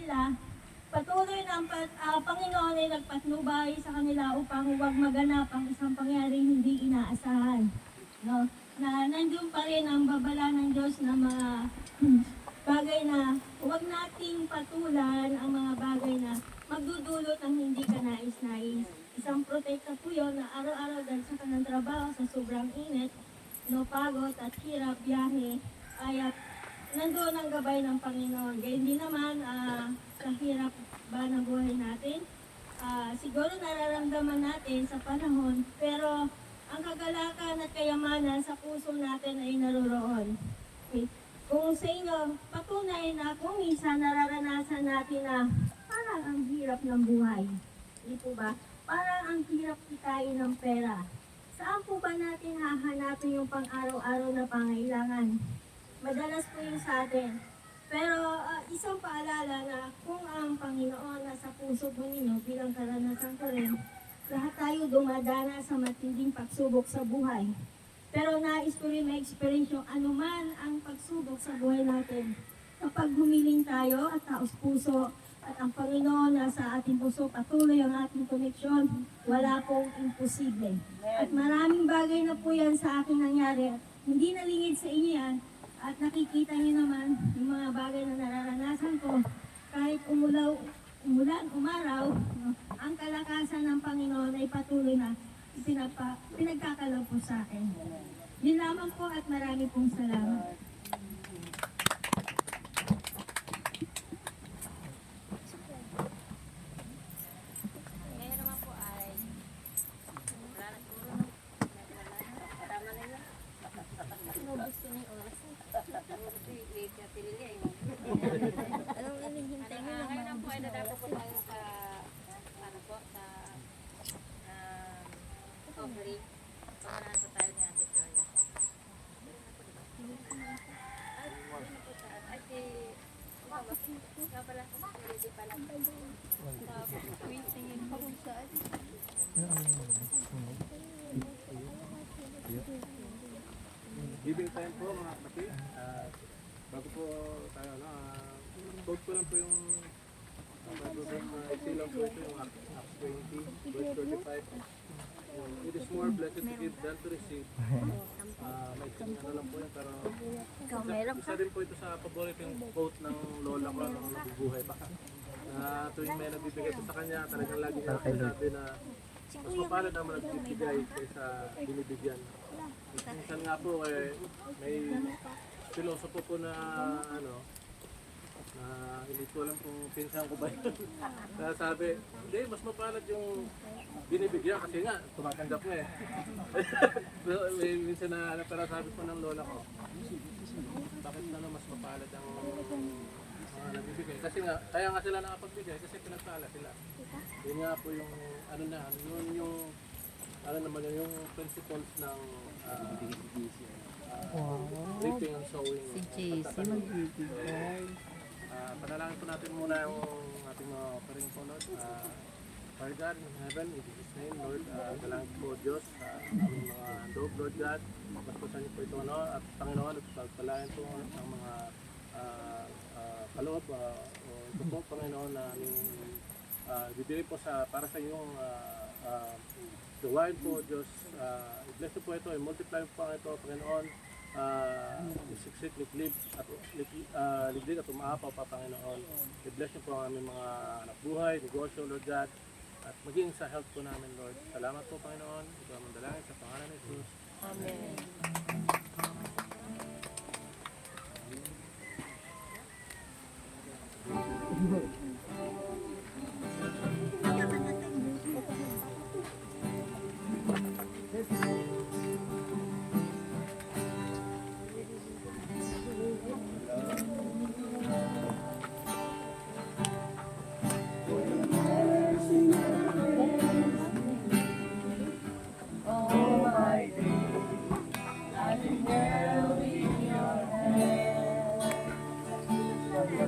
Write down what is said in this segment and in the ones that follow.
kanila, patuloy na ang Panginoon ay nagpatnubay sa kanila upang huwag maganap ang isang pangyaring hindi inaasahan. No? Na nandun pa rin ang babala ng Diyos na mga bagay na huwag nating patulan ang mga bagay na magdudulot ng hindi ka nais-nais. Isang protekta po yun na araw-araw dahil sa kanang trabaho sa sobrang init, no, pagod at hirap, biyahe, ay nandoon ang gabay ng Panginoon. Kaya hindi naman sa hirap ba ng buhay natin, siguro nararamdaman natin sa panahon, pero ang kagalakan at kayamanan sa puso natin ay naroroon. Okay. Kung sa inyo, patunay na kung minsan nararanasan natin na parang ang hirap ng buhay. Hindi po ba? Parang ang hirap kitain ng pera. Saan po ba natin hahanapin yung pang-araw-araw na pangailangan? Madalas po yung sa atin. Pero isang paalala na kung ang Panginoon nasa puso po ninyo bilang karanasan ko rin, lahat tayo dumadana sa matinding pagsubok sa buhay. Pero nais ko rin ma-experience yung anuman ang pagsubok sa buhay natin. Kapag humiling tayo at taos puso at ang Panginoon nasa ating puso, patuloy ang ating koneksyon, wala pong imposible. At maraming bagay na po yan sa akin nangyari. Hindi nalingid sa inyo yan. At nakikita niyo naman yung mga bagay na nararanasan ko. Kahit umulan, umaraw, no, ang kalakasan ng Panginoon ay patuloy na pinagkakalaw po sa akin. Yun lamang po at marami pong salamat. Ngayon naman po ay wala na siguro. Tama na yun. Sinubos ko na yung oras. Late na pinili. Anong inihintay mo lang? Ngayon po ay nadako po tayo sa ano po, sa offering. Pagmanahan po tayo ni Ate Joy. Ay, si ikaw pala, ready pala. Tingin pa kung saan. Giving time po mga kapatid. Bago po tayo, quote ko lang po yung ito lang po ito yung Acts 20, verse 35. It is more blessed to give than to receive. May ano lang po yan, pero isa rin po ito sa paborito yung quote ng lola ko nung nabubuhay pa. Tuwing may nagbibigay po sa kanya, talagang lagi niya sinabi na mas mapalad naman nagbibigay kaysa binibigyan. Minsan nga po may pilosopo po na ano, na hindi ko alam kung pinsan ko ba yun. Sabi, hindi, mas mapalad yung binibigyan kasi nga, tumatanggap nga eh. Minsan na, pero sabi po ng lola ko, bakit na mas mapalad ang mga nagbibigay? Kasi nga, kaya nga sila nakapagbigay kasi pinagpala sila. Yun nga po yung, ano na, yun yung, ano naman yun, yung principles ng reaping and sowing. Si JC magbibigay. Panalangin po natin muna yung ating mga offering po, Lord. Father God in heaven, in Jesus' name, Lord, dalangin po Diyos, aming mga handog, Lord God. Magpasan niyo po ito, at Panginoon, at pagpalain po ang mga kaloob, o ito po, Panginoon, na aming bibili po para sa iyong gawain po, Diyos. I-bless niyo po ito, i-multiply po ito, Panginoon. Isiksik, liglib at umaapaw pa, Panginoon. I-bless niyo po ang aming mga anak buhay, negosyo, Lord God, at maging sa health po namin, Lord. Salamat po, Panginoon. Ito ang mandalangin sa pangalan ni Jesus. Amen.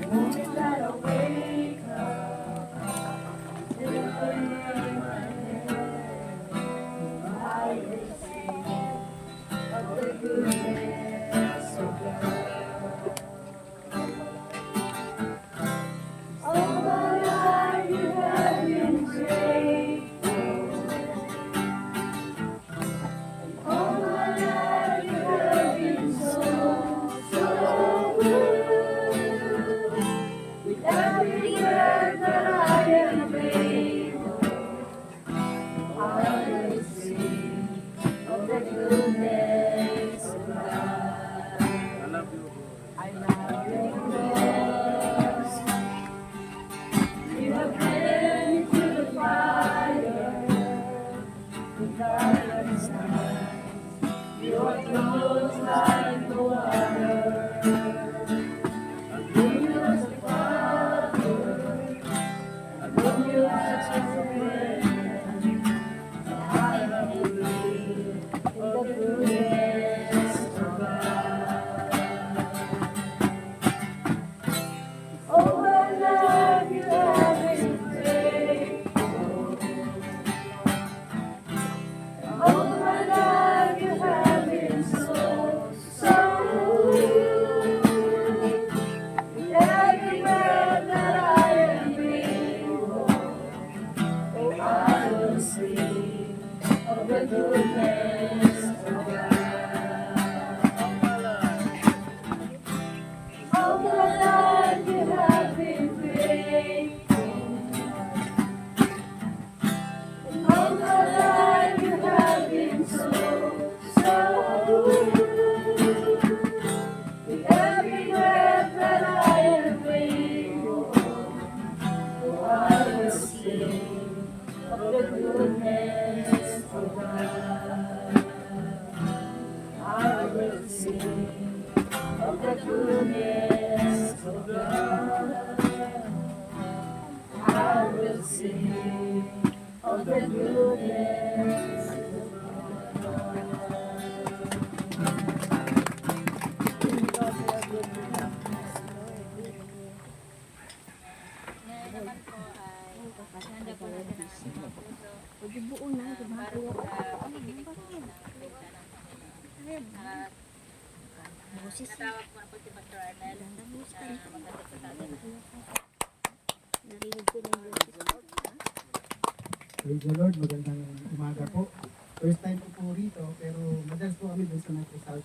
Moving that away. of the goodness. Ngayon naman po ay handa po natin ang ating mga puso. Para po sa pakikinig po ng salita ng Panginoon. At natawag po na po si Pastor Arnel na magkasal sa atin. Praise the Lord, magandang umaga po. First time ko po rito, pero madalas po kami doon sa Metro South.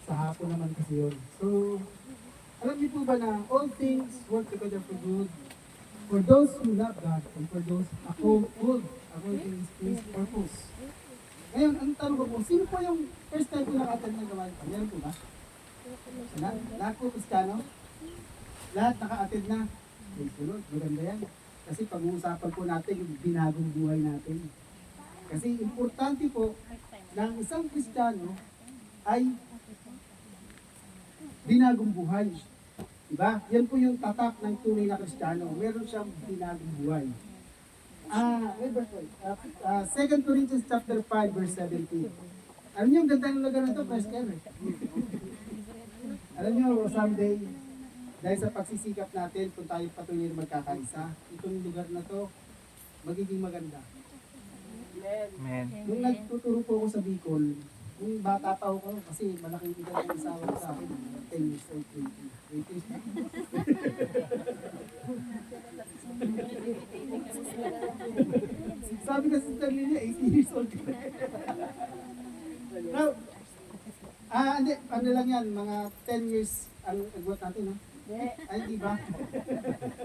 Sa hapon naman kasi yun. So, alam niyo po ba na all things work together for good for those who love God and for those called according to His purpose. Ngayon, ang tanong ko po, sino po yung first time ko naka-attend ng gawain? Meron po ba? Lahat po Kristiyano? Lahat naka-attend na? Praise the Lord, maganda yan. Kasi pag-uusapan po natin yung binagong buhay natin. Kasi importante po na ang isang Kristiyano ay binagong buhay. Diba? Yan po yung tatak ng tunay na Kristiyano. Meron siyang binagong buhay. May verse po. 2 Corinthians chapter 5 verse 17. Alam niyo, ang ganda ng lugar na ito, First Kevin. Alam niyo, someday, dahil sa pagsisikap natin, kung tayo patuloy na magkakaisa, itong lugar na to, magiging maganda. Amen. Nung nagtuturo po ako sa Bicol, nung bata pa ako, kasi malaking edad ng isawa ko sa akin, 10 years old, 20 years na. Sabi kasi sa niya, 80 years old. Now, hindi, ano lang yan, mga 10 years ang agwat natin, ha? Ay, di ba?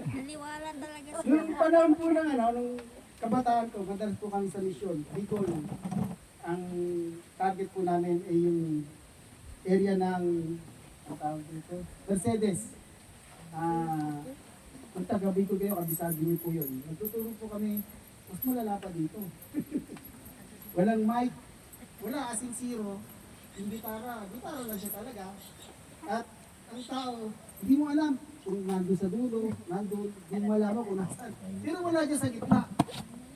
Naniwala talaga Nung panahon po ng nung kabataan ko, madalas po kami sa misyon, Bicol. Ang target po namin ay yung area ng, ang tawag dito, Mercedes. Kung taga Bicol kayo, kabisado niyo po yun. Nagtuturo po kami, mas malala pa dito. Walang mic, wala kasing zero, yung gitara lang siya talaga. At ang tao, hindi mo alam kung nandun sa dulo, nandun, hindi mo alam kung nasan. Pero wala dyan sa gitna.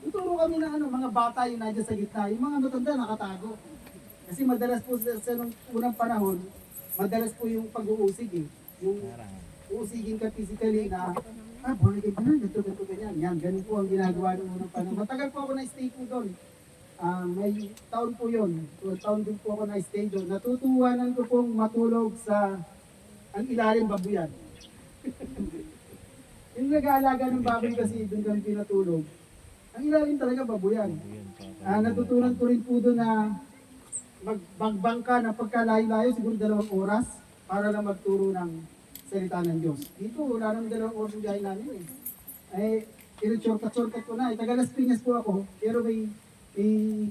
Ituro kami ng mga bata yung nandiyan sa gitna. Yung mga matanda nakatago. Kasi madalas po sa nung unang panahon, madalas po yung pag-uusig eh. Yung uusigin ka physically na, born again ka na, ganito, ganyan. Yan, ganun po ang ginagawa ng unang panahon. Matagal po ako na-stay po doon. May taon po yun. 12 taon din po ako na-stay doon. Natutuwanan ko pong matulog sa ang ilalim babuyan. Yung nag-aalaga ng baboy kasi doon kami pinatulog. Ang ilalim talaga babuyan. Natutunan ko rin po doon na magbangka na pagkalayo-layo, siguro 2 oras para lang magturo ng salita ng Diyos. Dito, wala nang 2 oras yung biyahe namin eh. Shortcut ko na. Taga Las Piñas po ako, pero may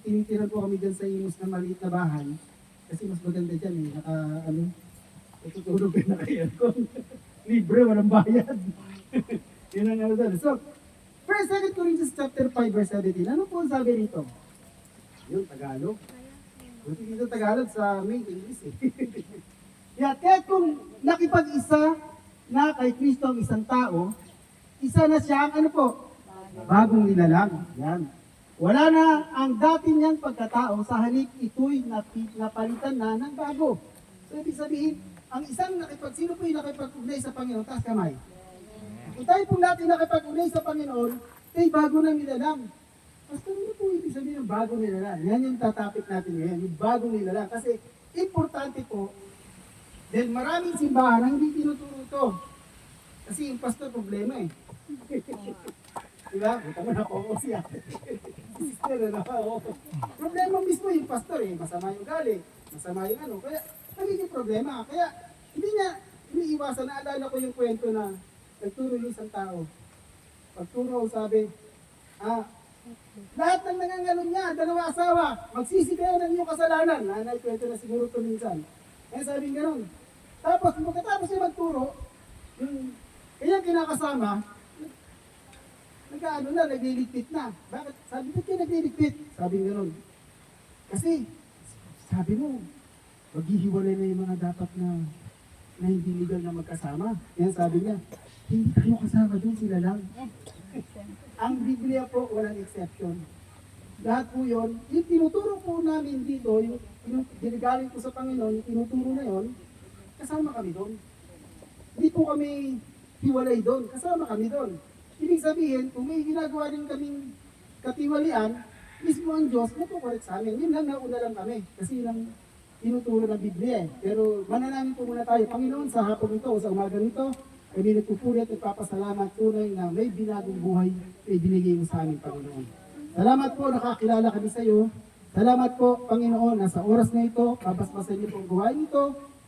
tinitiran po kami dyan sa Imus na maliit na bahay. Kasi mas maganda dyan eh. Tutulog ka na kayo. Libre, walang bayad. Yun ang doon. So, 1 Corinthians chapter 5 verse 17. Ano po ang sabi rito? Yung Tagalog. Buti dito Tagalog sa main English eh. Kaya kung nakipag-isa na kay Kristo ang isang tao, isa na siya ang bagong nilalang. Yan. Wala na ang dati niyang pagkatao, sa halip ito'y napalitan na ng bago. So, ibig sabihin, ang isang sino po yung nakipag-ugnay sa Panginoon? Taas kamay. Kung tayo pong natin nakipag-ugnay sa Panginoon, ay bago na nilalang. Basta ano po ibig sabihin ng bago nilalang? Yan yung tatapik natin ngayon, yung bago nilalang. Kasi importante po, dahil maraming simbahan ang hindi tinuturo ito. Kasi yung pastor problema eh. Diba? Buta mo na ako siya. Sister na ako. Problema mismo yung pastor eh. Masama yung gali. Masama yung Kaya nagiging problema. Kaya hindi niya iniiwasan. Naalala ko yung kwento na nagturo yung isang tao. Pagturo sabi, lahat ng nangangalon niya, 2 asawa, magsisi kayo ng iyong kasalanan. Nanay, kwento na siguro ito minsan. Kaya sabi gano'n. Tapos, pagkatapos niya magturo, yung kanyang kinakasama, nagliligpit na. Bakit? Sabi, ba't kayo nagliligpit? Sabi gano'n. Kasi, sabi mo, maghihiwalay na yung mga dapat na hindi legal na magkasama. Yan sabi niya, hindi tayo kasama doon, sila lang. Ang Biblia po, walang exception. Lahat po yun, yung tinuturo po namin dito, yung ginagaling ko sa Panginoon, yung tinuturo na yun, kasama kami doon. Hindi po kami hiwalay doon, kasama kami doon. Ibig sabihin, kung may ginagawa din kaming katiwalian, mismo ang Diyos, nakukorek sa amin. Yun lang, nauna lang kami. Kasi yun ang tinuturo ng Biblia. Pero manalangin po muna tayo. Panginoon, sa hapon ito o sa umaga nito, kami nagpupuri at nagpapasalamat tunay na may binagong buhay ay binigay mo sa amin, Panginoon. Salamat po, nakakilala kami sa iyo. Salamat po, Panginoon, na sa oras na ito, babasbasan niyo po ang gawain ito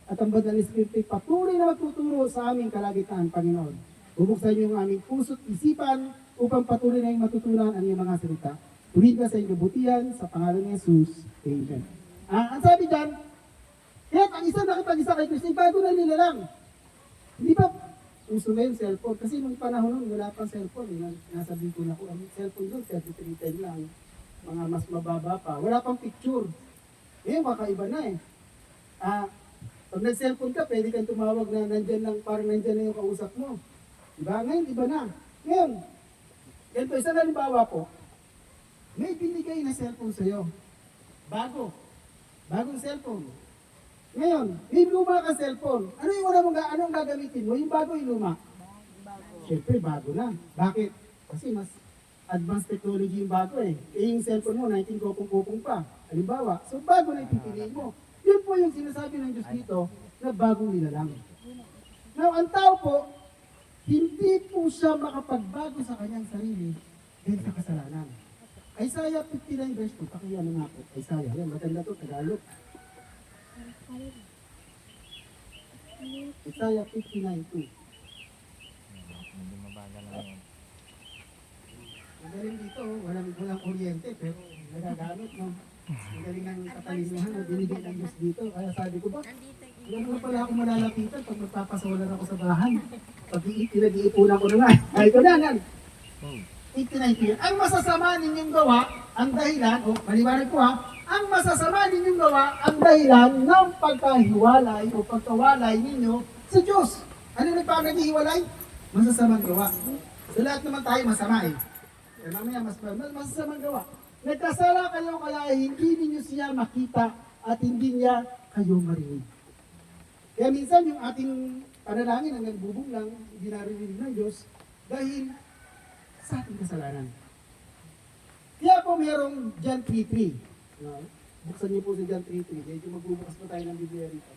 at ang Banal na Espiritu ay patuloy na magtuturo sa aming kalagitnaan, Panginoon. Bubuksan niyo ang aming puso't isipan upang patuloy na yung matutunan ang iyong mga salita. Purihin ka sa iyong kabutihan, sa pangalan ni Jesus. Amen. Ang sabi dyan, kahit ang isa nakipag-isa kay Kristo, bago na nila lang. Hindi ba uso na yung cellphone? Kasi nung panahon nun, wala pang cellphone. Nasa Bicol ako, ang cellphone doon, 3310 lang. Mga mas mababa pa. Wala pang picture. Eh, makaiba na eh. Pag nag-cellphone ka, pwede kang tumawag na nandyan lang, parang nandyan na yung kausap mo. Diba? Ngayon, iba na. Ngayon, ganito, isang halimbawa po, may binigay na cellphone sa'yo. Bago. Bagong cellphone. Ngayon, may luma ka cellphone. Ano yung una mong anong gagamitin mo? Yung bago, yung luma? Siyempre, bago na. Bakit? Kasi mas advanced technology yung bago eh. Eh yung cellphone mo, 19 kopong-kopong pa. Halimbawa, so bago na ipipiliin mo. Yun po yung sinasabi ng Diyos dito na bagong nilalang. Now, ang tao po, hindi po siya makapagbago sa kanyang sarili dahil sa kasalanan. Isaiah 59 verse 2, pakiyan na po. Isaiah, yan, maganda to, Tagalog. Isaiah 59:2. Medyo mabagal lang yun. Magaling dito, walang kuryente, pero nagagamit, no? Magaling ng katalinuhan na binigay ng Diyos dito. Kaya sabi ko ba, alam mo pala ako malalapitan pag magpapasolar ako sa bahay. Pag pinag-iipunan ko na nga. Ay, ko na, nan. 89. Ang masasama ninyong gawa, ang dahilan, o maliwanag ko ha, ang masasama ninyong gawa, ang dahilan ng pagkahiwalay o pagkawalay ninyo sa Diyos. Ano nagpapaghiwalay? Masasamang gawa. So lahat naman tayo masama eh. Eh mamaya masasamang gawa. Nagkasala kayo kaya hindi ninyo siya makita at hindi niya kayo marinig. Kaya minsan yung ating panalangin ang nagbubong lang, hindi narinig ng Diyos dahil sa ating kasalanan. Kaya po mayroong John 3:3. No? Buksan niyo po sa John 3:3. Medyo magbubukas pa tayo ng Biblia rito.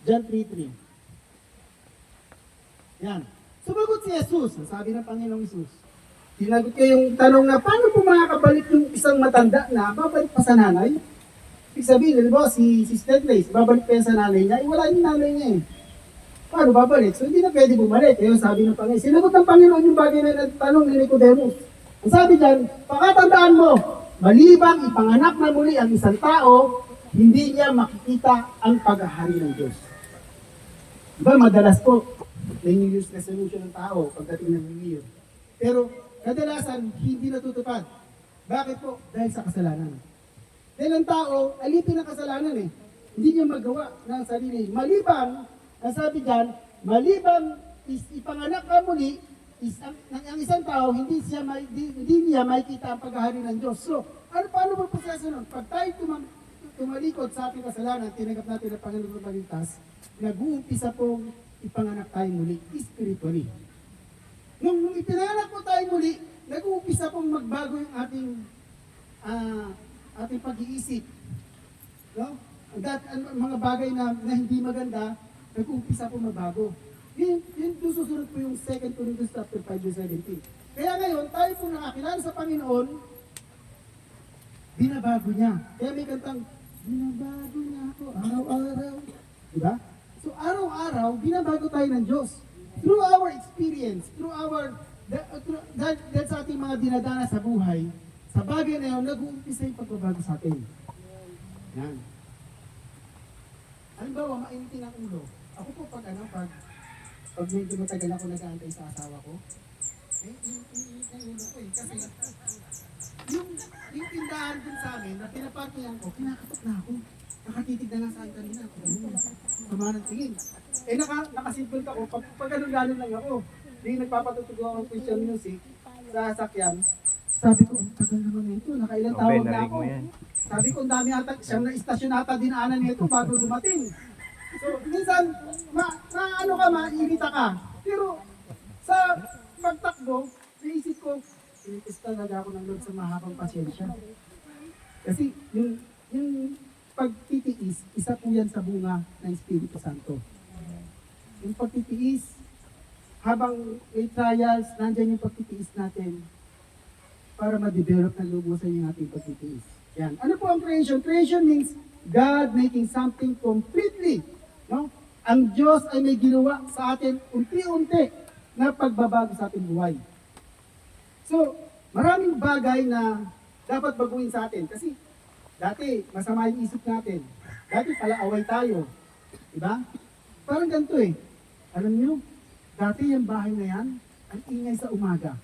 John 3:3. Yan. Sumagot si Jesus. Sabi ng Panginoong Jesus. Tinagot ko yung tanong na paano po makakabalik yung isang matanda na babalik pa sa nanay? Ibig sabihin, halimbawa si Sister Grace, babalik pa yan sa nanay niya, wala yung nanay niya eh. Paano babalik? So hindi na pwede bumalik. Kaya sabi ng Panginoon, sinagot ng Panginoon yung bagay na tanong ni Nicodemus. Ang sabi dyan, pakatandaan mo, malibang ipanganak na muli ang isang tao, hindi niya makikita ang paghahari ng Diyos. Diba madalas po, may New Year's resolution ng tao pagdating ng New Year. Pero kadalasan, hindi natutupad. Bakit po? Dahil sa kasalanan. Dahil ang tao, alipin ang kasalanan eh. Hindi niya magawa ng sarili. Malibang, ang sabi dyan, malibang ipanganak ka muli, ang isang tao, hindi niya makikita ang paghahari ng Diyos. So, paano ba proseso nun? Pag tayo tumalikod sa ating kasalanan, tinanggap natin ang Panginoon ng Paligtas, nag-uumpisa pong ipanganak tayo muli, spiritually. Nung ipinanganak po tayo muli, nag-uumpisa pong magbago yung ating pag-iisip. No? Mga bagay na hindi maganda, nag-uumpisa pong magbago. Yun susunod po yung 2 Corinthians chapter 5:17. Kaya ngayon, tayo po nakakilala sa Panginoon, binabago niya. Kaya may kantang, binabago niya ako araw-araw. Diba? So araw-araw, binabago tayo ng Diyos. Through our experience, dahil sa ating mga dinadana sa buhay, sa bagay na yun, nag-uumpisa yung pagbabago sa atin. Yan. Halimbawa, mainitin ang ulo. Ako po pag medyo matagal ako nag-aantay sa asawa ko, iniinit ang ulo ko eh. Kasi yung tindahan dun sa amin, na pinaparkihan ko, kinakatok na ako. Nakatitig na lang sa akin kanina. Sama ng tingin. Eh nakasimple ako, pag ganun-ganun lang ako. Hindi nagpapatutug ako ng Christian music, sa sasakyan. Sabi ko, ang tagal naman na ito, nakailang Oh, Ben, tawag na narinig ako. mo yan. Sabi ko, ang dami ata, siyang na-istasyon ata dinaanan nito bago dumating. So, minsan, ano ka, mairita ka. Pero, sa pagtakbo, naisip ko, initis talaga ako ng Lord sa mahabang pasyensya. Kasi, yung pagtitiis, isa po yan sa bunga ng Espiritu Santo. Yung pagtitiis, habang may trials, nandyan yung pagtitiis natin para ma-develop ng lubusan yung ating pagtitiis. Yan. Ano po ang creation? Creation means God making something completely. No? Ang Diyos ay may ginawa sa atin unti-unti na pagbabago sa ating buhay. So, maraming bagay na dapat baguhin sa atin. Kasi dati, masama yung isip natin. Dati pala away tayo. Diba? Parang ganito eh. Alam nyo, dati yung bahay na yan, ang ingay sa umaga.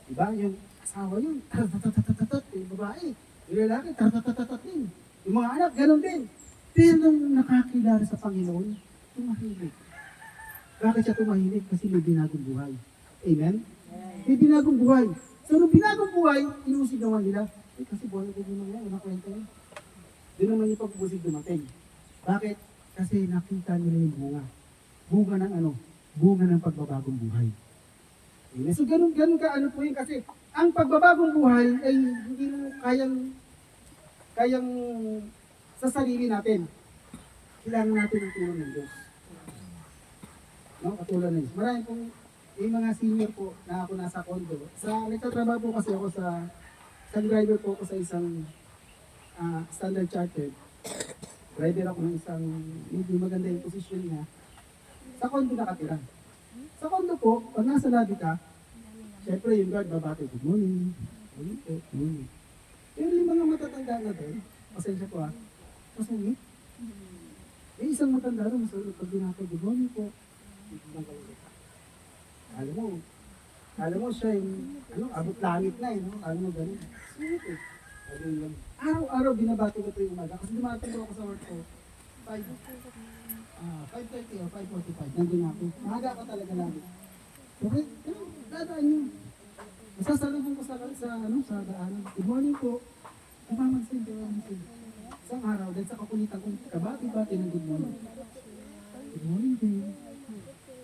Diba? Yung asawa yun, tatatatatat, yung babae. Yung lalaki, tatatatatat din. Yung mga anak, ganun din. Pero nung nakakilala sa Panginoon, tumahimik. Bakit siya tumahimik? Kasi may binagong buhay. Amen? May binagong buhay. So nung binagong buhay, inusig naman nila. Kasi buhay ko din naman yan, unang kwento yan. Doon naman yung pag-ubusig dumating. Bakit? Kasi nakita nila yung bunga. Bunga ng ano? Bunga ng pagbabagong buhay. Amen? So ganun ka ano po yun kasi ang pagbabagong buhay ay hindi mo kayang sa sarili natin. Kailangan natin ang tulong ng Diyos. No? Katulad na yun. Marami pong may mga senior po na ako nasa condo. Nagtatrabaho po kasi ako sa driver po ako sa isang Standard Chartered. Driver ako ng isang hindi maganda yung posisyon niya. Sa condo nakatira. Sa condo po, pag nasa lobby ka, syempre yung guard babati, good morning. Good morning. Pero yung mga matatanda na doon, pasensya po masungit. May isang matanda doon, pag binati, good morning po. Alam mo siya yung, abot langit na no? Alam mo ganun. Sweet eh. Araw-araw binabati ko ito yung umaga. Kasi dumating ako sa work ko. 5:30 o 5:45. Nandun ako. Mahaga ka talaga lagi. Okay? Dadaan nyo. Masasalubong ko sa daanan. Good morning po. Umamansin. Isang araw, dahil sa kakulitan kong kabati-bati ng good morning. Good morning, babe.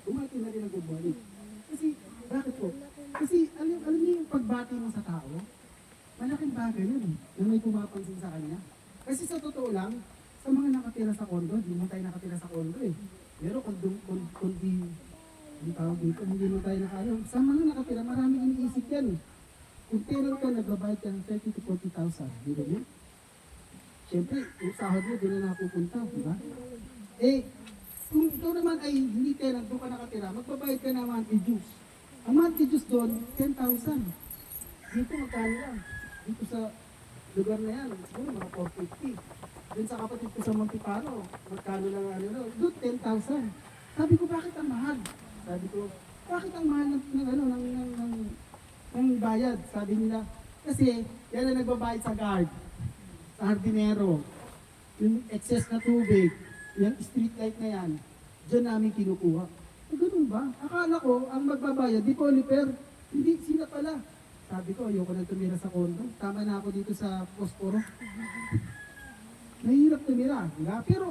Bumati na rin ng good morning. Kasi, bakit po? Kasi, alam niyo yung pagbati mo sa tao, malaking bagay yun na may pumapansin sa kanya. Kasi sa totoo lang, sa mga nakatira sa condo, hindi mo tayo nakatira sa condo eh. Pero kundi tawag dito, hindi mo tayo nakaalam. Sa mga nakatira, maraming iniisip yan eh. Kung tenant ka, nagbabayad ka ng 30,000 to 40,000. Di ba yun? Siyempre, yung sahod mo, doon na napupunta, di ba? Kung ikaw naman ay hindi tenant, doon ka nakatira, magbabayad ka ng monthly dues. Ang monthly dues doon, 10,000. Dito magkano lang. Dito sa lugar na yan, siguro mga 450. Doon sa kapatid ko sa Montipano, magkano lang doon 10,000. Sabi ko, bakit ang mahal? Sabi ko, bakit ang mahal ng bayad? Sabi nila, kasi yan ang nagbabayad sa guard, sa hardinero, yung excess na tubig, yung street light na yan, dyan namin kinukuha. Ganun ba? Akala ko, ang magbabayad, di Poliper, hindi sila pala. Sabi ko, ayoko na tumira sa condo. Tama na ako dito sa Posporo. Mahirap tumira, di ba? Pero,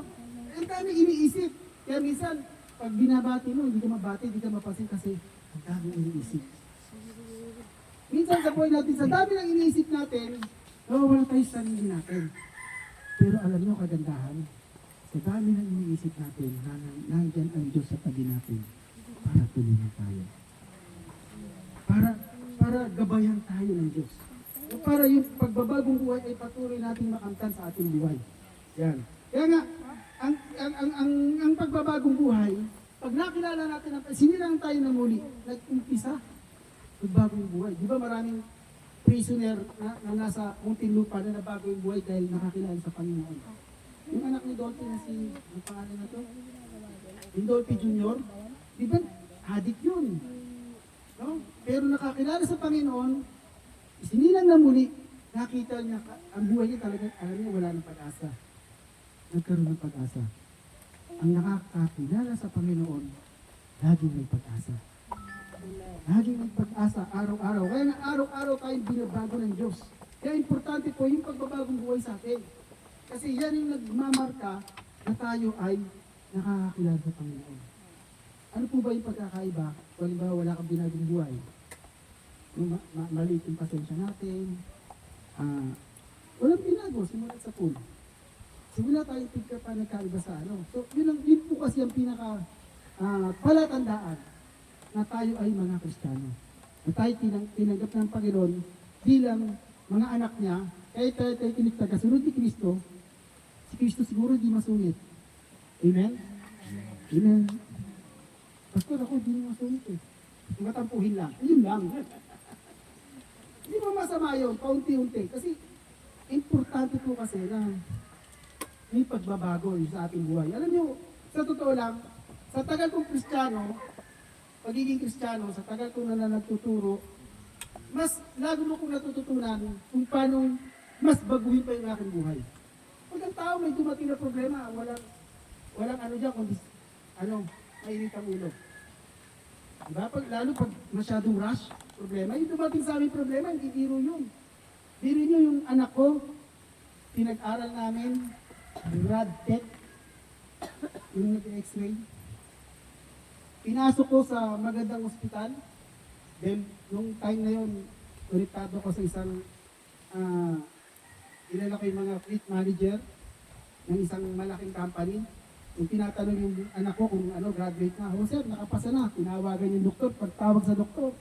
ang dami iniisip. Kaya minsan, pag binabati mo, hindi ka mabati, hindi ka mapasin kasi ang dami iniisip. Minsan sa buhay natin, sa dami ng iniisip natin, nawawala tayo sa sarili natin. Pero alam nyo, kagandahan, sa dami ng iniisip natin, nandiyan ang Diyos sa tabi natin para tulungan tayo. Para gabayan tayo ng Diyos. Para yung pagbabagong buhay ay patuloy nating makamtan sa ating buhay. Yan. Kaya nga, ang pagbabagong buhay, pag nakilala natin ang sinilang tayo na muli, nag-umpisa, pagbagong buhay. Di ba maraming prisoner na nasa Muntinlupa na nabago yung buhay dahil nakakilala sa Panginoon. Yung anak ni Dolphy na ang pangalan na to? Yung Dolphy Jr., di ba, adik yun. No? Pero nakakilala sa Panginoon, isinilang na muli, nakita niya, ang buhay niya talaga, alam niya, wala ng pag-asa. Nagkaroon ng pag-asa. Ang nakakakilala sa Panginoon, laging may pag-asa. Laging may pag-asa. pag-asa araw-araw. Kaya nga araw-araw tayong binabago ng Diyos. Kaya importante po yung pagbabagong buhay sa atin. Kasi yan yung nagmamarka na tayo ay nakakakilala sa Panginoon. Ano po ba yung pagkakaiba? Kung halimbawa wala kang binagong buhay, yung maliit yung pasensya natin, walang binago, simulat sa pool. Simula tayo tigka pa nagkaiba sa ano. So yun po kasi ang pinaka palatandaan na tayo ay mga Kristiyano. Na tayo tinanggap ng Panginoon bilang mga anak niya, kaya tayo tinagkasunod ni Kristo, si Kristo siguro di masungit. Amen? Amen. Pastor, ako di masungit eh. Matampuhin lang. Yun lang. Hindi mo masama yun, paunti-unti. Kasi importante po kasi na may pagbabago sa ating buhay. Alam niyo, sa totoo lang, sa tagal kong Kristiyano, pagiging Kristiyano, sa tagal kong nagtuturo, mas lalo mo kong natututunan kung paano mas baguhin pa yung aking buhay. Pag ang tao may dumating na problema, walang ano dyan, kundi mainit ang ulo. Diba? Lalo pag masyadong rush, problema, yung dumating sa amin problema, hindi biro yun. Biro nyo yung anak ko, pinag-aral namin, grad tech, yung nag-x-ray. Pinasok ko sa magandang ospital. Then, nung time na yun, konektado ko sa isang, ilala ko yung mga fleet manager ng isang malaking company. Yung tinatanong yung anak ko kung graduate na. Oh sir, nakapasa na. Tinawagan yung doktor. Pagtawag sa doktor,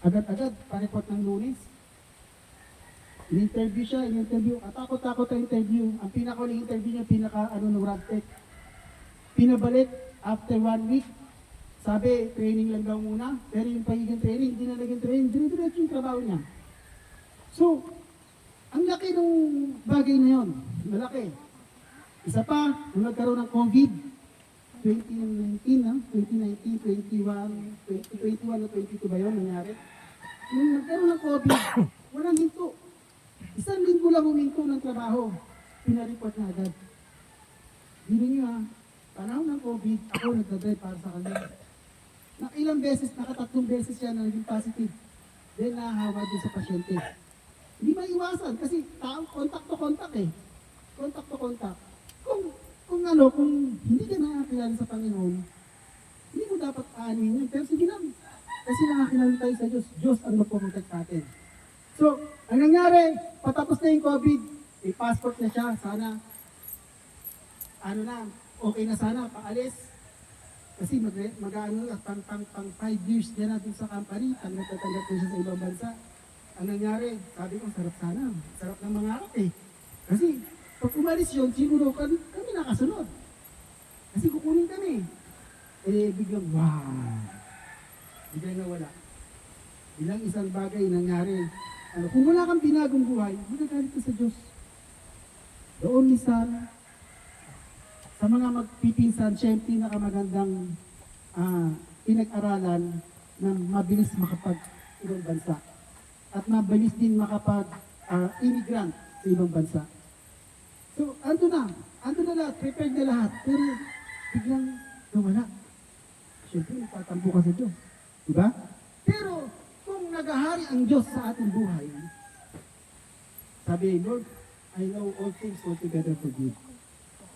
agad-agad, pareport ng Lunes. In-interview siya, in-interview. Takot-takot ang interview. Ang pinaka-uling interview niya, ng Radtech. Pinabalik after 1 week. Sabi, training lang daw muna. Pero yung pagiging training, hindi na naging training. Dire-diretso yung trabaho niya. So, ang laki ng bagay na yun. Malaki. Isa pa, nung nagkaroon ng COVID, 2019, 21 o 22 ba yun nangyari? Nung nagkaroon ng COVID, walang hinto. Isang linggo lang huminto ng trabaho. Pinareport na agad. Hindi niyo panahon ng COVID, ako nagdadrive para sa kanya. Ilang beses, nakatatlong beses siya na naging positive. Then nahahawa din sa pasyente. Hindi maiwasan kasi tao, contact to contact eh. Contact to contact. Kung hindi ka nakakilala sa Panginoon, hindi mo dapat aanin yun. Pero sige lang. Kasi nakakilala tayo sa Diyos. Diyos ang magpuprotect sa atin. So, ang nangyari, patapos na yung COVID, may passport na siya, sana, okay na sana, paalis. Kasi pang 5 years niya na dun sa company, tanggap-tanggap ko siya sa ibang bansa. Ang nangyari, sabi ko, sarap sana. Sarap ng mga harap eh. Kasi, pag umalis yun, siguro kami nakasunod. Kasi kukunin kami. Biglang, wow! Biglang nawala. Bilang isang bagay nangyari. Kung wala kang binagong buhay, magagalit ka sa Diyos. The only son, sa mga magpipinsan, siya yung pinakamagandang pinag-aralan na mabilis makapag-ibang bansa. At mabilis din makapag-immigrant sa ibang bansa. So, ando na lahat, prepared na lahat. Pero, biglang nawala. Siyempre, nagtatampo ka sa Diyos. Diba? Pero, kung nagahari ang Diyos sa ating buhay, sabi, Lord, I know all things work together for good.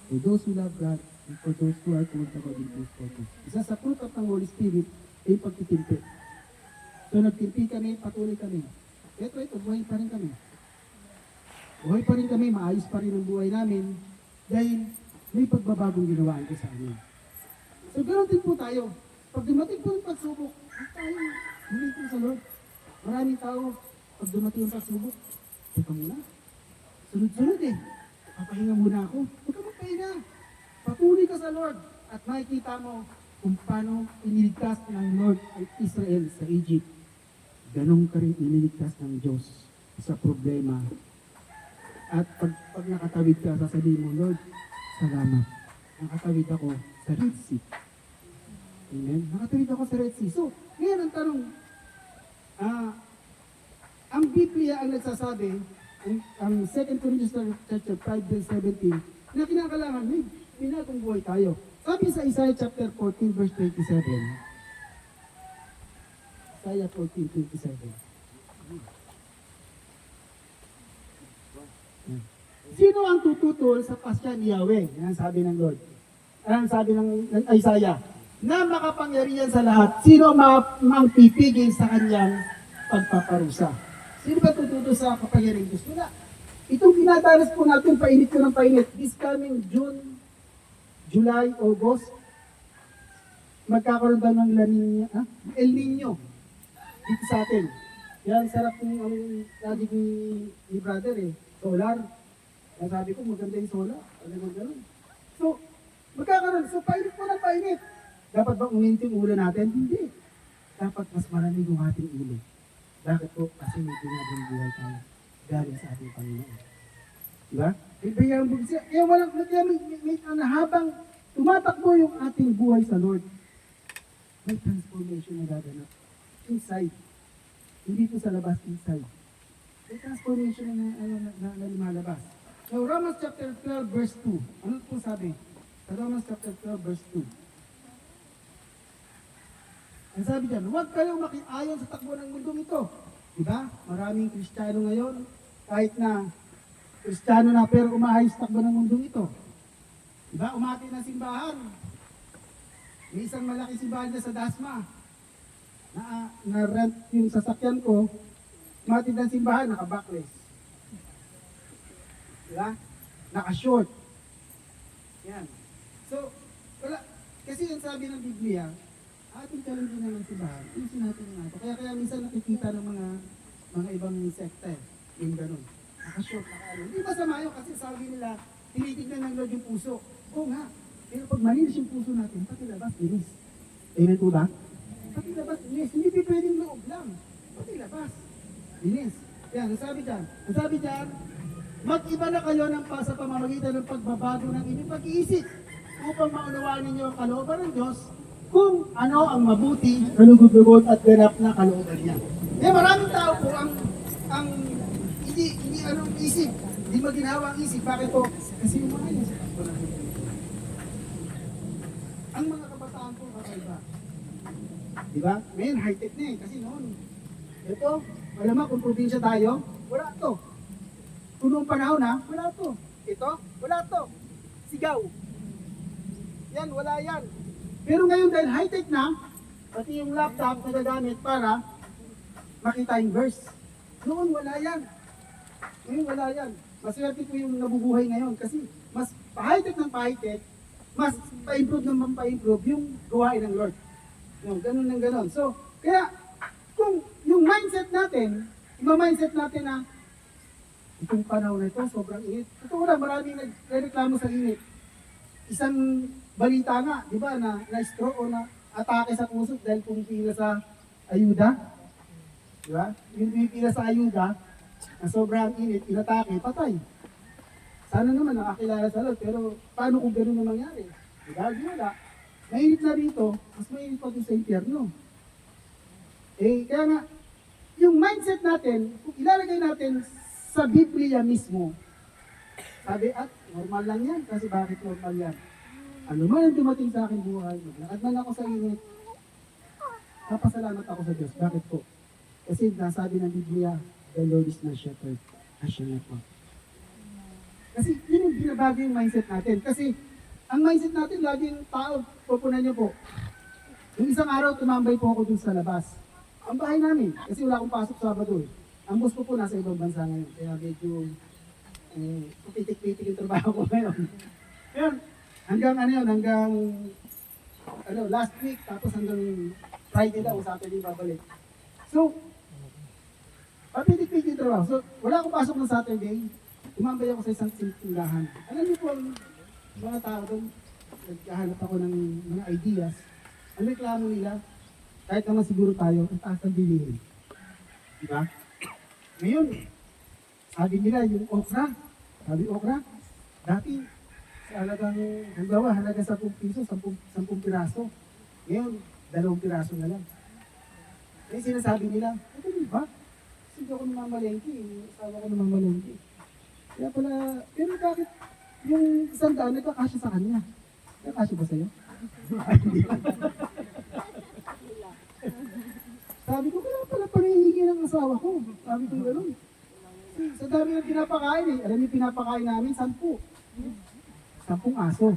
For those who love God, and for those who are called according to His purpose. Isa sa fruit of ng Holy Spirit ay pagtitimpi. So nagtimpi kami, patuloy kami. Ito, buhay pa rin kami. Buhay pa rin kami, maayos pa rin ang buhay namin dahil may pagbabagong ginawaan ko sa amin. So ganoon din po tayo. Pag dumating po yung pagsubok, tayo, humingi po sa Lord. Maraming tao, pag dumating yung pagsubok, teka muna, sunod-sunod eh. Papahinga muna ako. Huwag ka magpahinga. Patuloy ka sa Lord. At makikita mo kung paano iniligtas ng Lord ay Israel sa Egypt. Ganun ka rin iniligtas ng Diyos sa problema. At pag nakatawid ka, sasabihin mo, Lord, salamat. Nakatawid ako sa Red Sea. Amen? Nakatawid ako sa Red Sea. So, ngayon ang tanong, ang Biblia ang nagsasabi, ang 2 Corinthians chapter 5 verse 17, na kinakailangan may binagong buhay tayo. Sabi sa Isaiah chapter 14 verse 27, Isaiah 14:27. Sino ang tututol sa pasya ni Yahweh? Yan ang sabi ng Lord. Yan ang sabi ng Isaiah. Na makapangyarihan sa lahat, sino ang pipigil sa kanyang pagpaparusa? Sino ba tututol sa kapangyarihan Diyos? Wala. Itong dinadanas po natin, painit ko ng painit. This coming June, July, August, magkakaroon daw ng El Nino dito sa atin. Yan, sarap ng project ni brother solar. Kaya sabi ko, maganda yung solar. Ano gano'n? So, magkakaroon. So, painit po ng painit. Dapat ba uminit yung ulo natin? Hindi. Dapat mas marami yung ating ulo. Bakit po? Kasi may ginagawang buhay tayo galing sa ating Panginoon. Diba? Kaya walang, habang tumatakbo yung ating buhay sa Lord, may transformation na gaganap. Inside. Hindi po sa labas, inside. May transformation na lumalabas. So, Romans chapter 12, verse 2. Ano po sabi? Sa Romans chapter 12, verse 2. Ang sabi dyan, huwag kayong makiayon sa takbo ng mundong ito. Diba? Maraming Kristiyano ngayon, kahit na Kristiyano na pero umahayos takbo ng mundong ito. Diba? Umati ng simbahan. May isang malaki simbahan dyan sa Dasma. Na-rent yung sasakyan ko, umati ng simbahan, naka-backless. Diba? Naka-short. Yan. So, wala. Kasi yung sabi ng Biblia, ating challenge na ng simbahan, ayusin natin yung nato. Kaya minsan nakikita ng mga ibang sekta, yung ganun. Naka-short, naka-ano. Hindi masama yun kasi sabi nila, tinitignan ng Lord yung puso. Oo nga. Pero pag malinis yung puso natin, pati labas, linis. Amen po ba? Pati labas, linis. Hindi pwedeng loob lang. Pati labas, linis. Yan, ang sabi dyan, mag-iba na kayo sa pamamagitan ng pagbabago ng inyong pag-iisip upang maunawaan ninyo ang kalooban ng Diyos kung ano ang mabuti, kalugod-lugod at ganap na kalooban niya. Eh maraming tao po ang hindi isip, hindi maginawa ang isip. Bakit po? Kasi yung mga yun. Ang mga kabataan po kakaiba. Diba? Ngayon, high-tech na kasi noon. Ito, alam mo kung probinsya tayo, wala to. Kung noong panahon wala to. Ito, wala to. Sigaw. Yan, wala yan. Pero ngayon dahil high-tech na, pati yung laptop na gagamit para makita yung verse. Noon wala yan. Ngayon wala yan. Maswerte po yung nabubuhay ngayon kasi mas pa-high-tech ng pa-high-tech, mas pa-improve ng pa-improve yung gawain ng Lord. No, ganun ng ganun. So, kaya kung yung mindset natin, ima-mindset natin na itong panahon na ito, sobrang init. Ito wala, maraming nagreklamo sa init. Isang balita nga, di ba, na stroke o na atake sa puso dahil pumipila sa ayuda. Di ba? Yung pumipila sa ayuda, na sobrang init, inatake, patay. Sana naman nakakilala sa Lord, pero paano kung gano'n na mangyari? Di ba? Di wala. Mainit na rito, mas mainit pa doon sa impyerno. Kaya nga, yung mindset natin, kung ilalagay natin sa Biblia mismo, sabi, normal lang yan, kasi bakit normal yan? Ano man ang dumating sa akin buhay, maglakad man ako sa init, napasalamat ako sa Diyos. Bakit po? Kasi nasabi ng Biblia, the Lord is my shepherd, I shall not want. Kasi yun yung binabago yung mindset natin. Kasi ang mindset natin, laging tao, pupunan niyo po. Yung isang araw, tumambay po ako dun sa labas. Ang bahay namin, kasi wala akong pasok Sabado eh. Ang boss ko po nasa ibang bansa ngayon, kaya medyo pitik-pitik yung trabaho ko ngayon. Ngayon, hanggang last week, tapos hanggang Friday daw, Saturday babalik. So, papitik-pitik yung trabaho. So, wala akong pasok ng Saturday, tumambay ako sa isang tindahan. Alam niyo po, mga tao doon, naghahanap ako ng mga ideas. Ang reklamo nila, kahit naman siguro tayo, ang taas ng bilihin. Diba? Ngayon, sabi nila yung okra, dati sa halagang, halaga 10 piso, 10 piraso. Ngayon, 2 piraso na lang. Kaya sinasabi nila, ito ba? Kasi hindi ako namamalengke, asawa ko namamalengke. Kaya pala, pero bakit yung 100 nagkakasya sa kanya? Nagkakasya ba sa'yo? Sabi ko, kaya pala panghihingi ng asawa ko. Sabi ko gano'n. Sa dami ng pinapakain eh. Alam niyo pinapakain namin, 10. 10 aso.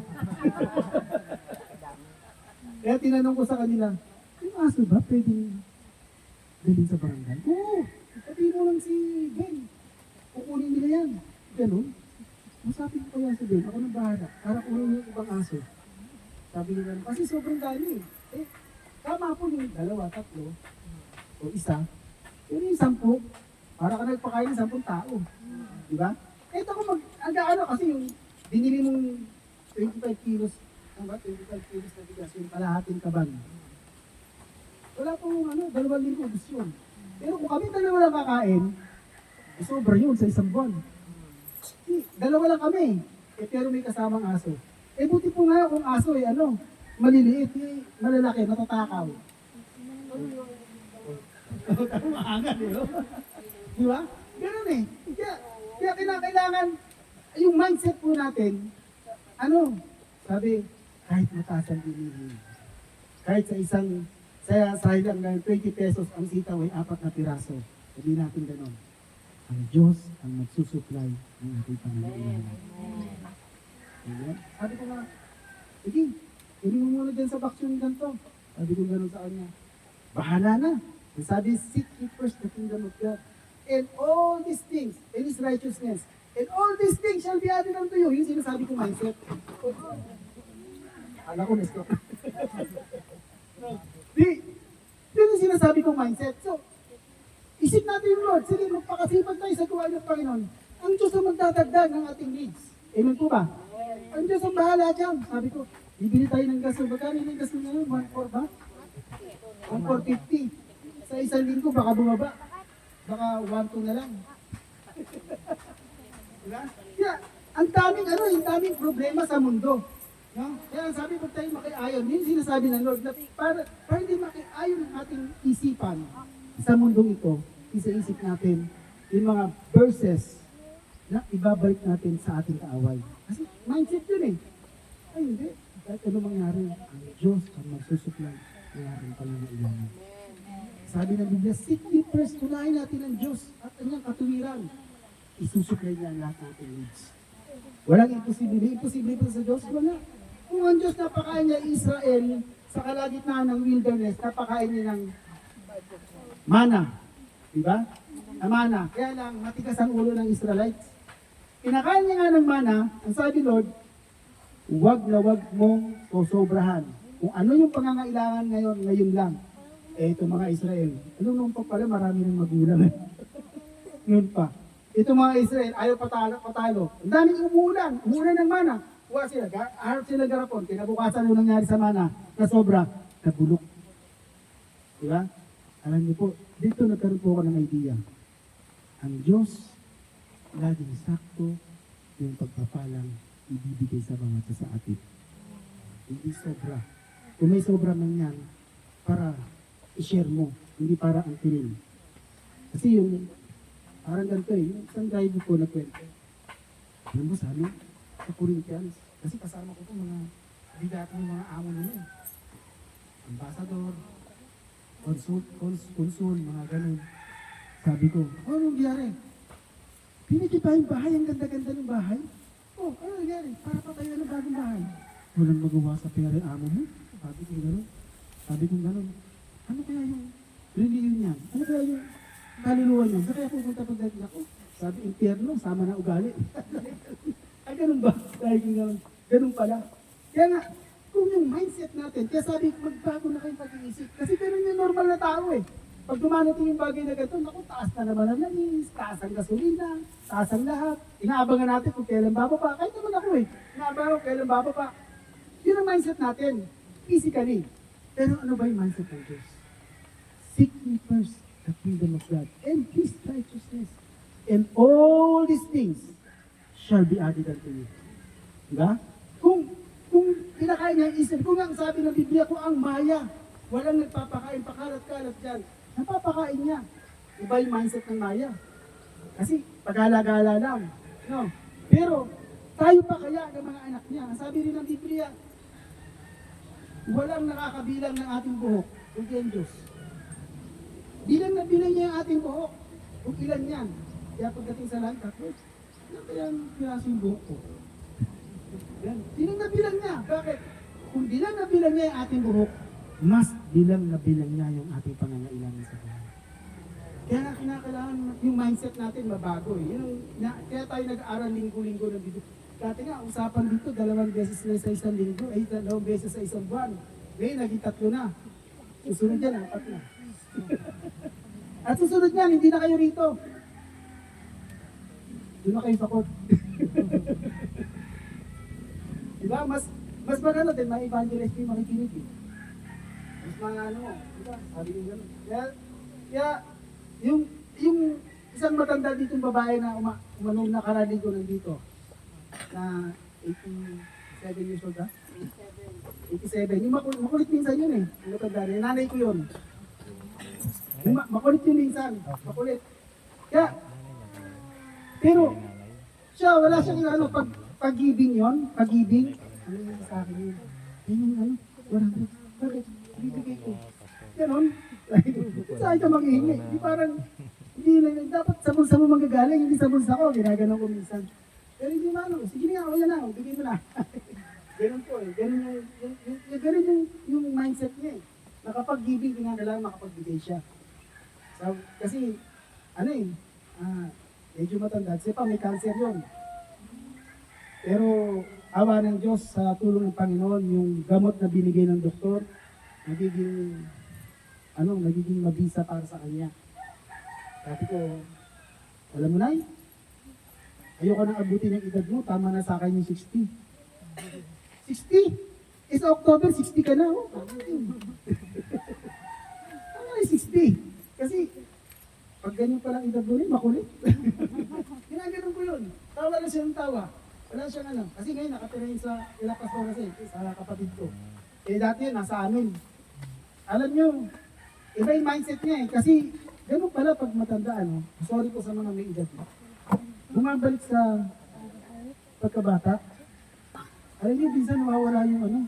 Kaya tinanong ko sa kanila, yung aso ba pwedeng dalhin sa barangay? Oo, sabihin mo lang si Ben. Kukunin nila yan. Ganun. Masapin ko kaya si Ben, ako nang bahala. Para kunin yung ibang aso. Sabi nila, kasi sobrang dami. Eh, tama po yung 2, 3, o 1. Pero yung 10, para ka nagpakain ng 10 tao. Di ba? Eh, ito kung ano kasi yung binili mong 25 kilos, ano ba? 25 kilos na bigas, yung kalahating kaban. Wala pong 2 linggo ubus yun. Pero kung kami 2 lang kakain, eh, sobra yun sa isang buwan. 2 lang kami, eh, pero may kasamang aso. Eh buti po nga kung aso eh maliliit, eh, malalaki, matatakaw. Maangan eh, no? Di ba? Ganun eh. Kaya kailangan, yung mindset po natin, sabi, kahit mataas ang bilihin, kahit sa ilang 20 pesos ang sitaw ay 4 na piraso, sabi natin ganun. Ang Diyos ang magsusupply ng ating pangangailangan. Amen? Sabi ko nga, sige, hindi mo muna dyan sa baksyon ganito. Sabi ko gano'n sa kanya, bahala na. And sabi, seek ye first the kingdom of God. And all these things, and His righteousness, and all these things shall be added unto you. Yung sinasabi ko mindset. Alam ko, na-stop. Yun yung sinasabi ko mindset. So, isip natin yung Lord. Sige, magpakasipag tayo sa gawain ng Panginoon. Ang Diyos ang magdadagdag ng ating needs. Amen po ba? Ang Diyos ang bahala dyan. Sabi ko, bibili tayo ng gas. Magkano yung gas ngayon? 1.4 ba? 1.450. Sa isang linggo, baka bumaba. Baka 1.2 na lang. Diba? Kaya, ang daming problema sa mundo. No? Kaya sabi ko tayo makiayon. Yun sinasabi ng Lord na para hindi makiayon ang ating isipan sa mundong ito, isa-isip natin yung mga verses na ibabalik natin sa ating kaaway. Kasi mindset yun eh. Ay hindi. Kahit ano mangyari, ang Diyos ang magsusupply ng ating pangangailangan. Sabi ng Biblia, seek ye first, unahin natin ang Diyos at kanyang katuwiran. Isusupply niya ang lahat ng ating needs. Walang imposible. Imposible pa sa Diyos? Wala. Kung ang Diyos napakain niya Israel sa kalagitnaan ng wilderness, napakain niya ng mana. Diba? Na mana. Kaya lang, matigas ang ulo ng Israelites. Pinakain niya nga ng mana, ang sabi Lord, huwag na huwag mong sosobrahan. Kung ano yung pangangailangan ngayon lang. Eh, ito mga Israel. Nung pa pala, marami ng magulang. Noon pa. Ito mga Israel, ayaw patalo. Ang daming umuulan ng mana. Huwag sila, harap sila garapon. Kinabukasan yung nangyari sa mana na sobra, nabulok. Diba? Alam niyo po, dito nagkaroon po ako ng idea. Ang Diyos, laging sakto yung pagpapalang ibibigay sa mga sa atin. Hindi sobra. Kung may sobra man yan, para i-share mo, hindi para ang tingin. Kasi yung, parang ganito yung isang driver ko na kwento. Alam mo sa amin, sa Corinthians, kasi kasama ko po mga bigat ng mga amo nila. Ambassador, konsul, mga ganun. Sabi ko, ano nangyari? Pinikita yung bahay, ang ganda-ganda ng bahay. Oh, ano nangyari? Para patayo ng bagong bahay. Walang magawa sa pera amo mo? Sabi ko gano'n. Ano kaya yung religion niya? Ano kaya yung kaluluwa niya? Saan kaya pupunta pagdating ako? Sabi, impyerno, sama na ugali. Ay, ganun ba? Dahil ganun pala. Kaya nga, kung yung mindset natin, kaya sabi, magbago na kayong pag-iisip. Kasi ganun yung normal na tao eh. Pag dumanating yung bagay na ganito, naku, taas na naman ang langis, taas ang gasolina, taas ang lahat. Inaabangan natin kung kailan bababa. Kahit naman ako eh, inaabangan kung kailan bababa. Yun ang mindset natin, physically. Pero ano ba yung mindset ng Diyos? Seek ye first the kingdom of God and His righteousness. And all these things shall be added unto you. Diba? Kung pinakain niya ang isip, kung ang sabi ng Biblia, kung ang maya, walang nagpapakain, pakalat-kalat dyan, napapakain niya. Iba yung mindset ng maya. Kasi pagala-gala lang. No? Pero, tayo pa kaya ng mga anak niya. Sabi rin ng Biblia, walang nakakabilang ng ating buhok, kundi ang Diyos. bilang na bilang niya yung ating buhok. Kung ilan yan. Kaya pagdating sa langkat, ano kaya ang piraso yung buhok ko? Yan. Bilang na bilang niya. Bakit? Kung bilang na bilang niya yung ating buhok, mas bilang na bilang niya yung ating pangangailangan sa buhay. Kaya nga kinakailangan yung mindset natin mabago eh. Yun kaya tayo nag-aaral linggo-linggo ng Biblia. Dati nga, usapan dito, 2 beses na sa isang linggo, 2 beses sa isang buwan. Ngayon, naging 3 na. Susunod yan, 4 na. At susunod yan, hindi na kayo rito. Doon na kayo sa court. Diba? Mas maganda din, may evangelist yung makikinig eh. Mas mga ano mo, diba? Sabi ko gano'n. Kaya, yung isang matanda ditong babae na umanong nakaranig ko nandito, na 87 years old ha? 87. Yung makulit minsan yun eh. Yung matanda rin. Nanay ko yun. Yung makulit yun minsan. Makulit. Kaya, pero, siya, wala siyang ano, pag-ibing yun. Pag-ibing. Ano yung sa akin yun? Yun yung ano, walang, bakit? Bibigay ko. Ganon. Saan ka manghihingi? Di parang, hindi na, dapat sa bulsa mo manggagaling, hindi sa bulsa ko. Ginaganon ko minsan. Pero hindi man, sige nga, o yan na, bigay mo na. Ganun po eh. Ganun yung mindset niya eh. Na kapag giving, kinakailangan makapagbigay siya. So, kasi, ano eh, medyo matanda. Kasi pa, may cancer yun. Pero, awa ng Diyos sa tulong ng Panginoon, yung gamot na binigay ng doktor, nagiging mabisa para sa kanya. Sabi ko, alam mo na ayoko nang abutin yung edad mo, tama na sa akin yung 60. 60? Sa October, 60 ka na, oh. Tama na yung 60. Kasi, pag ganyan palang edad mo rin, makulit. Ginaganon ko yun. Tawa na siya ng tawa. Wala siyang ano. Kasi ngayon, nakatira yun sa ilakas ko kasi, sa kapatid ko. Eh, dati yun, nasa amin. Alam nyo, iba yung mindset niya eh. Kasi, ganun pala pag matanda, ano. Sorry po sa mga may edad mo. Bumabalik sa pagkabata, alam niyo, minsan nawawala yung ano,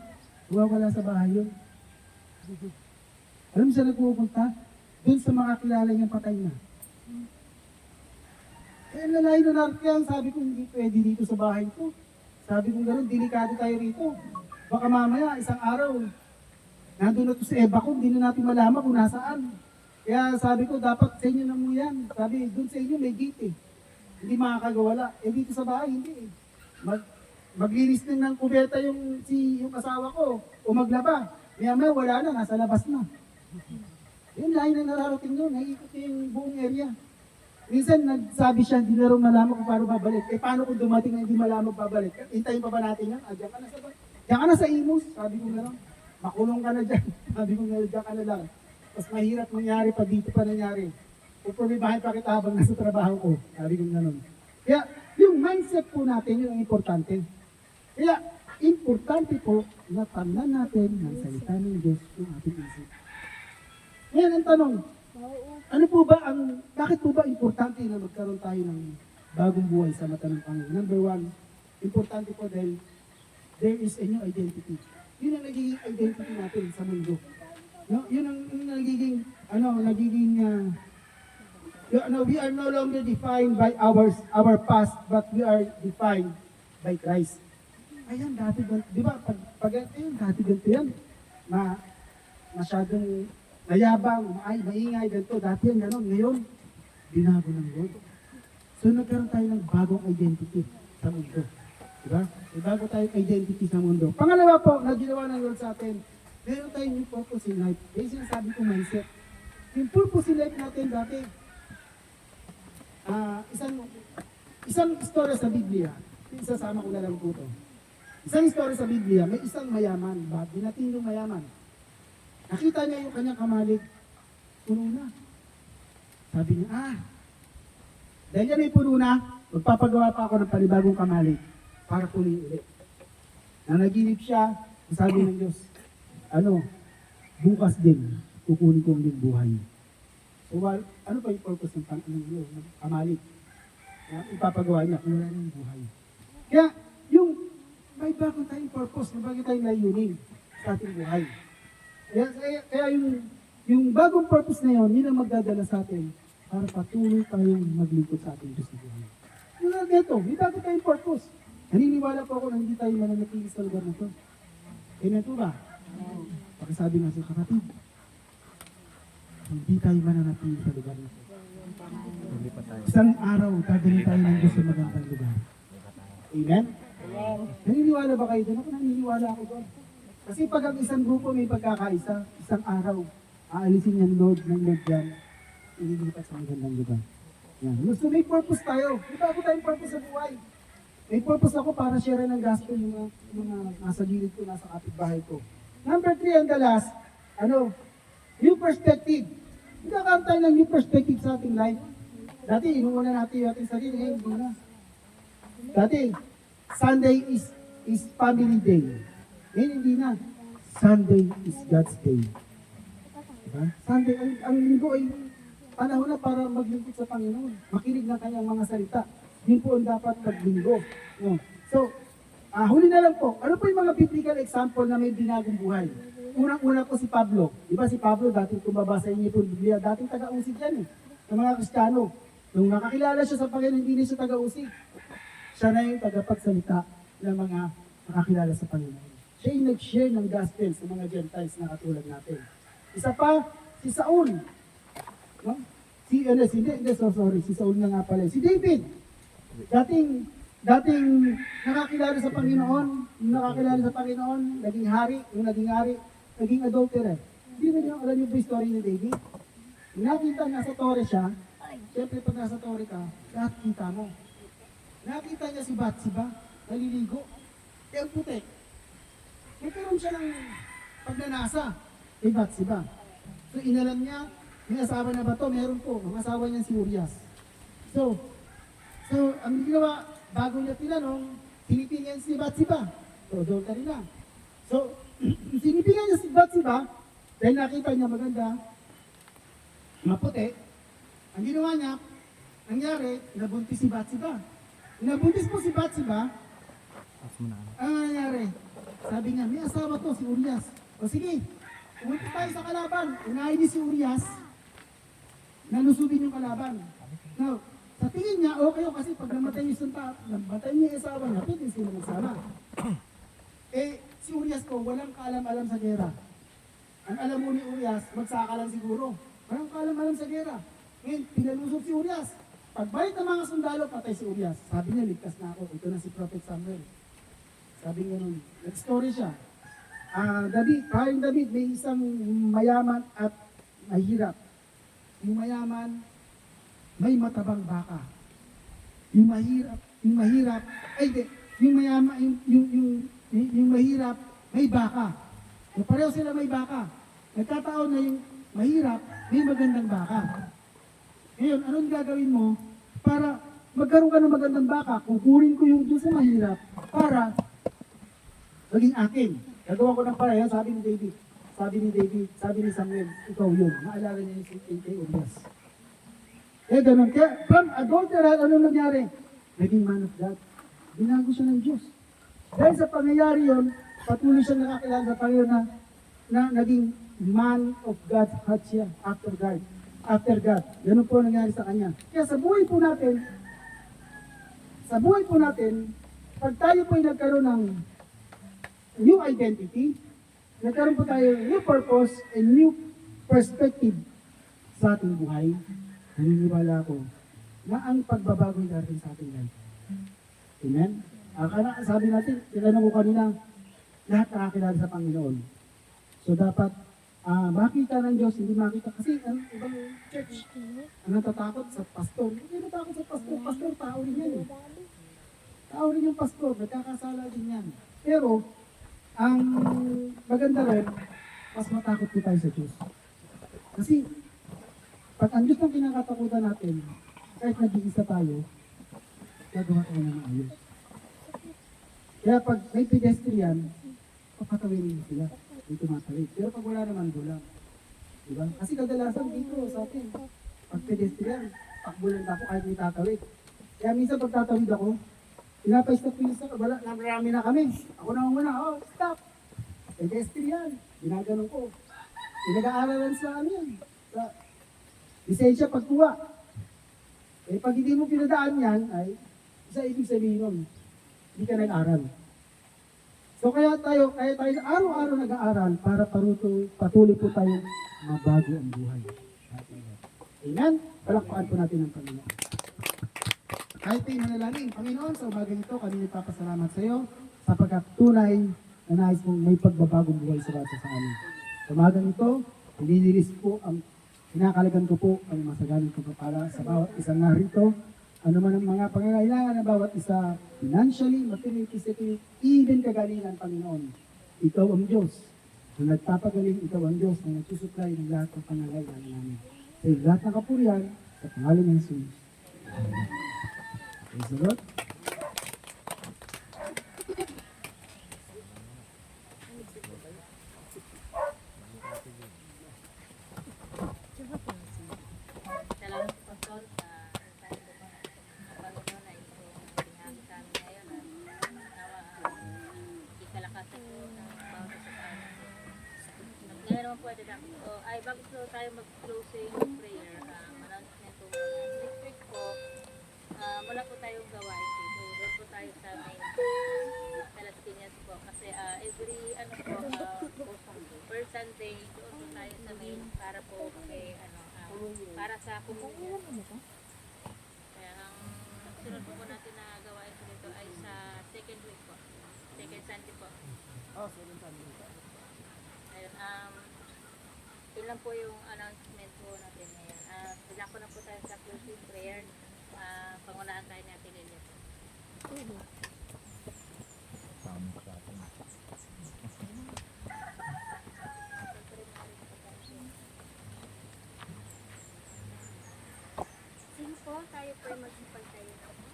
nawawala sa bahay yun. Alam mo siya nagpupunta? Doon sa mga kilala niyang patay na. Eh, lalayo na natin yan, sabi ko, hindi pwede dito sa bahay ko. Sabi ko gano'n, delikado tayo rito. Baka mamaya, isang araw, nandun na to sa Eva ko, hindi na natin malaman kung nasaan. Kaya sabi ko, dapat sa inyo na mo yan. Sabi, doon sa inyo may gate eh. Hindi makakagawala. Eh dito sa bahay, hindi eh. Maglinis din ng kubeta yung asawa ko o maglaba. Maya wala na, nasa labas na. Yun, lahat na nararating yun. Nakikot yung buong area. Minsan, nagsabi siya, hindi na rin malaman kung paano babalik. Eh, paano kung dumating na hindi malaman babalik? Hintayin pa ba natin yan? Diyan ka na sa Imus. Sabi ko na lang, makulong ka na dyan. Sabi ko na, diyan ka na lang. Mas mahirap mangyari pag dito pa nangyari. Puprobibahin pa kita habang nasa trabaho ko. Sabi ko gano'n. Kaya, yung mindset po natin, yung importante. Kaya, importante po na tandaan natin ng salita ng Diyos yung ating isip. Ngayon, ang tanong, bakit po ba importante na magkaroon tayo ng bagong buhay sa mata ng Panginoon? Number 1, importante po dahil there is a new identity. Yun ang nagiging identity natin sa mundo. No? Yun ang nagiging, we are no longer defined by our past, but we are defined by Christ. Ayan, dati ganito. Di ba? Pag dati ganito yan. Masyadong mayabang, maingay, ganito. Dati yan, gano'n. Ngayon, binago ng Lord. So, nagkaroon tayo ng bagong identity sa mundo. Diba? May bago tayong identity sa mundo. Pangalawa po, na ginawa ng Lord sa atin, meron tayong new purpose in life. Kaya sinasabi ko mindset. Yung purpose in life natin dati, isang istorya sa Biblia, isasama ko na lang po ito. Isang istorya sa Biblia, may isang mayaman, binatinong mayaman. Nakita niya yung kanyang kamalig, puno na. Sabi niya, dahil yan ay puno na, magpapagawa pa ako ng panibagong kamalig para punin ulit. Nanaginip siya, sabi ng Diyos, bukas din, kukunin ko ulit buhay. So, ano pa yung purpose ng kamalig? Ipapagawa niya kung wala ng buhay. Kaya, may bagong tayong purpose, may bagong tayong layunin sa ating buhay. Kaya yung yung bagong purpose na yun ang magdadala sa atin para patuloy tayong maglingkod sa ating Diyos na buhay. Yung nga dito, may bago tayong purpose. Naniniwala po ako na hindi tayo mananatili sa lugar na ito. Amen po ba? Pagkasabi nga sa kapatid, hindi tayo mananatili sa lugar na ito. Hindi pa tayo. Isang araw, dadalhin tayo ng Diyos sa magandang lugar. Amen? Naniniwala ba kayo doon? Ako naniniwala ako doon. Kasi pag ang isang grupo may pagkakaisa, isang araw, aalisin yan Lord ng Lord yan, ililipat sa magandang lugar. Yan. So may purpose tayo. May bago tayong purpose sa buhay. May purpose ako para share ng gospel yung mga nasa gilid ko, nasa kapitbahay ko. Number 3 and the last, new perspective. Nagkakaroon tayo ng new perspective sa ating life. Dati, inuuna natin yung ating sarili, ngayon hindi na. Dati, Sunday is family day. Ngayon hindi na. Sunday is God's day. Diba? Sunday, ang linggo ay panahon na para maglingkod sa Panginoon. Makinig ng kanyang mga salita. Yun po ang dapat paglinggo. No? So, huli na lang po. Ano po yung mga biblical example na may binagong buhay? Unang-una po si Pablo. Diba si Pablo, dating kumabasa niyo po Biblia, dating taga-usig yan ng mga Kristiyano. Nung nakakilala siya sa Panginoon, hindi na siya taga-usig. Siya na yung tagapagsalita ng mga nakakilala sa Panginoon. Siya yung nag-share ng gospel sa mga Gentiles na katulad natin. Isa pa, si Saul. No? Si Saul na nga pala. Si David. Dating nakakilala sa Panginoon, naging hari, naging adulterer. Hindi na niyo alam yung story ni David. Nakita nasa tore siya, siyempre pag nasa tore ka, lahat kita mo. Nakita niya si Bathsheba, naliligo, ang puti. Nagkaroon siya ng pagnanasa kay Bathsheba. So inalam niya, may asawa na ba to? Meron po, ang asawa niya si Urias. So, ang ginawa, bago niya tinanong, sinipingan si Bathsheba. So, adultery na. So, sinipingan niya si Bathsheba, dahil nakita niya maganda, maputi, ang ginawa niya, nangyari, nabuntis si Bathsheba. Nabuntis po si Bathsheba, Tapos mo na ano. ang nangyari, sabi niya, may asawa to, si Urias. O sige, pumunta tayo sa kalaban. Unahin niya si Urias, nalusubin yung kalaban. Now, sa tingin niya, okay yun kasi pag namatay niya yung asawa niya, pwede sila magsama. Si Urias ko, walang kaalam-alam sa gera. Ang alam mo ni Urias, magsaka lang siguro. Walang kaalam-alam sa gera. Ngayon, pinalusog si Urias. Pagbalik ng mga sundalo, patay si Urias. Sabi niya, ligtas na ako. Ito na si Prophet Samuel. Sabi niya nun, nag-story siya. David, may isang mayaman at mahirap. Yung mayaman, may matabang baka. Yung mahirap, yung mahirap, may baka. So, pareho sila may baka. Nagkataon na yung mahirap, may magandang baka. Ngayon, anong gagawin mo para magkaroon ka ng magandang baka? Kukurin ko yung doon sa mahirap para maging akin. Gagawa ko ng pareha, sabi ni Samuel, ikaw yun. Maalala niya yung kay Urias. Ganun. Kaya, from adulterer, ano nangyari? Naging man of God. Binago siya ng Diyos. Dahil sa pangyayari yun, patuloy siya nakakilala sa Panginoon na naging man of God's heart siya, after God. Ganun po nangyari sa kanya. Kaya sa buhay po natin, pag tayo po ay nagkaroon ng new identity, nagkaroon po tayo ng new purpose and new perspective sa ating buhay, naniniwala ko na ang pagbabago ay darating sa ating life. Amen? Sabi natin, tinanong ko kanina, lahat nakakilala sa Panginoon. So dapat makita ng Diyos, hindi makita. Kasi ang ibang church, ang natatakot sa pastor. Hindi natakot sa pastor. Pastor, tao rin yan. Tao rin yung pastor. Nagkakasala din yan. Pero, ang maganda rin, mas matakot po tayo sa Diyos. Kasi, pag ang Diyos ang kinakatakutan natin, kahit nag-iisa tayo, gagawa tayo ng maayos. Kaya pag may pedestrian, papatawirin sila. May tumatawid. Pero pag wala naman, gulang. Diba? Kasi kadalasan dito sa atin, pag pedestrian, takbulan ako kahit may tatawid. Kaya minsan pag tatawid ako, pinapa-stop pilis ako, wala, marami na kami. Ako na muna, stop! Pedestrian, ginaganon ko. Nag-aaralan sa ano yan. Sa lisensya pagkuha. Pag hindi mo pinadaan yan, ay isa ibig sabihin nun, hindi ka nag-aral. So kaya tayo araw-araw nag-aaral para patuloy po tayo mabago ang buhay. Amen? Palakpakan po natin ang Panginoon. Kahit tayo manalangin, Panginoon, sa umaga nito, kami nagpapasalamat sa iyo sapagkat tunay na nais mong may pagbabagong buhay sa bawat sa amin. Sa umaga nito, nililinis po ang kinakalagan ko po ang masaganang pagpapala sa bawat isang narito. Ano man ang mga pangangailangan ng bawat isa, financially, materially, physically, even kagalingan, Panginoon. Ikaw ang Diyos. Kung nagpapagaling, ikaw ang Diyos na nagsusupply ng lahat ng pangangailangan namin. Sa lahat ng kapurihan, sa pangalan ng Jesus. Praise the Lord. Salamat po, Pastor, sa Panginoon na ito binahagi sa amin ngayon at nawa ikalakasan po ng bawat isa sa amin. Ngayon naman po ay bago po tayo mag-closing prayer, announcement po next week po, wala po tayong gawain po. So, doon po tayo sa main sa Las Piñas po kasi every first Sunday doon po tayo sa main para po kay para sa komunidad. Kaya ang sunod po natin na gawain po dito ay sa second week po. Second Sunday po. Ayun, yun lang po yung announcement po natin ngayon. Bigla ko na po tayo sa closing prayer. Pangunahan tayo natin ninyo po. Sige po, tayo po ay magsipagtayo na po.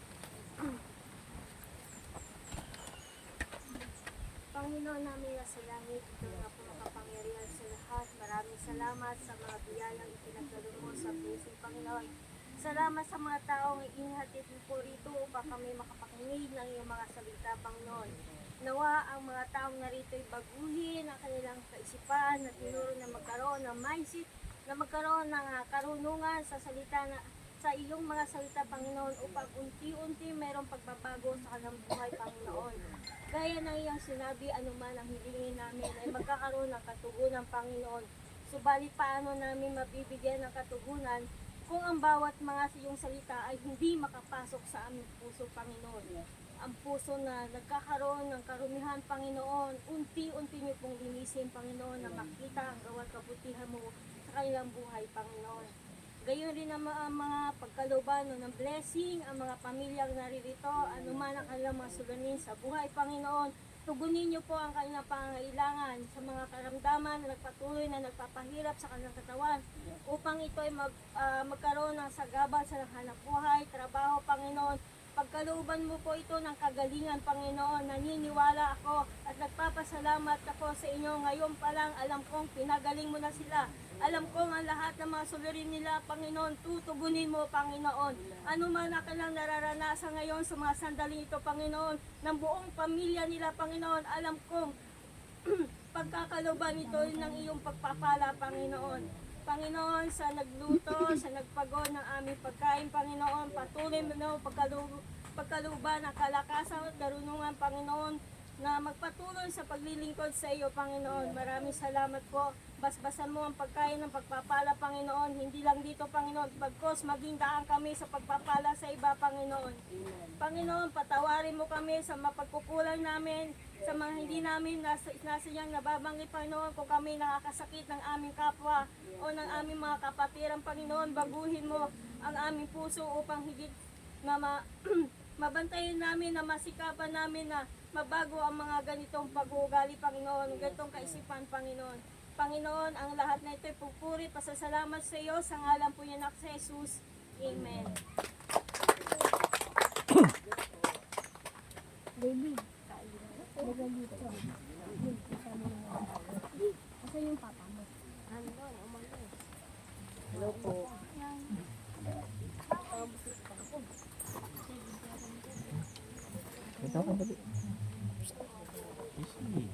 Panginoon namin na sa langit, ito nga po makapangyarihan sa lahat. Maraming salamat sa mga biyayang ipinagdalo mo sa puso, Panginoon. Salamat sa mga taong inihatid mo po rito upang kami makapakinig ng iyong mga salita, Panginoon. Nawa ang mga taong narito ay baguhin ang kanilang kaisipan na tinuro na magkaroon ng mindset, na magkaroon ng karunungan sa salita na sa iyong mga salita, Panginoon, upang unti-unti mayroong pagbabago sa kanilang buhay, Panginoon. Gaya ng iyong sinabi, anuman ang hilingin namin ay magkakaroon ng katugunan, Panginoon. Subalit paano namin mabibigyan ng katugunan kung ang bawat mga iyong salita ay hindi makapasok sa aming puso, Panginoon. Ang puso na nagkakaroon ng karumihan, Panginoon, unti-unti niyo pong linisin, Panginoon, na makita ang gawat kabutihan mo sa kanilang buhay, Panginoon. Gayon rin ang mga pagkalooban ng blessing, ang mga pamilyang naririto, anuman ang kanilang mga sulanin sa buhay, Panginoon. Tugunin niyo po ang kanilang pangangailangan sa mga karamdaman na nagpatuloy na nagpapahirap sa kanilang katawan upang ito ay magkaroon ng sagabal sa hanap buhay, trabaho, Panginoon. Pagkalooban mo po ito ng kagalingan, Panginoon. Naniniwala ako at nagpapasalamat ako sa inyo. Ngayon pa lang, alam kong pinagaling mo na sila. Alam kong ang lahat ng mga sulurin nila, Panginoon, tutugunin mo, Panginoon. Ano man ang kanilang nararanasan ngayon sa mga sandaling ito, Panginoon, ng buong pamilya nila, Panginoon, alam kong pagkakalooban ito ng iyong pagpapala, Panginoon. Panginoon, sa nagluto, sa nagpagod ng aming pagkain, Panginoon, patuloy mo na pagkalooban ng kalakasan at karunungan, Panginoon, na magpatuloy sa paglilingkod sa iyo, Panginoon. Maraming salamat po. Basbasan mo ang pagkain ng pagpapala, Panginoon. Hindi lang dito, Panginoon, bagkos maging daan kami sa pagpapala sa iba, Panginoon. Panginoon, patawarin mo kami sa mapagkukulang namin, sa mga hindi namin nasayang nababanggit, Panginoon, kung kami nakakasakit ng aming kapwa o ng aming mga kapatiran, Panginoon. Baguhin mo ang aming puso upang higit na mabantayan namin, na masikapan namin na mabago ang mga ganitong pag-uugali, Panginoon, ganitong kaisipan, Panginoon. Panginoon, ang lahat na ito ay pupuri, pasasalamat sa iyo, sa ngalan po niya na sa Jesus. Amen. Baby, asa yung papa mo? Hello po. Ito ka dali. Easy.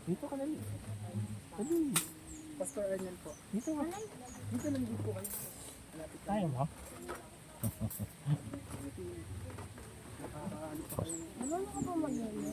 Dito ka dali. Dali. Pastor Arnel po. Dito ba? Dito lang din po kayo. Malapit Tayo mo? nakakaano pa kayo. Ano ka ba mag-yelo?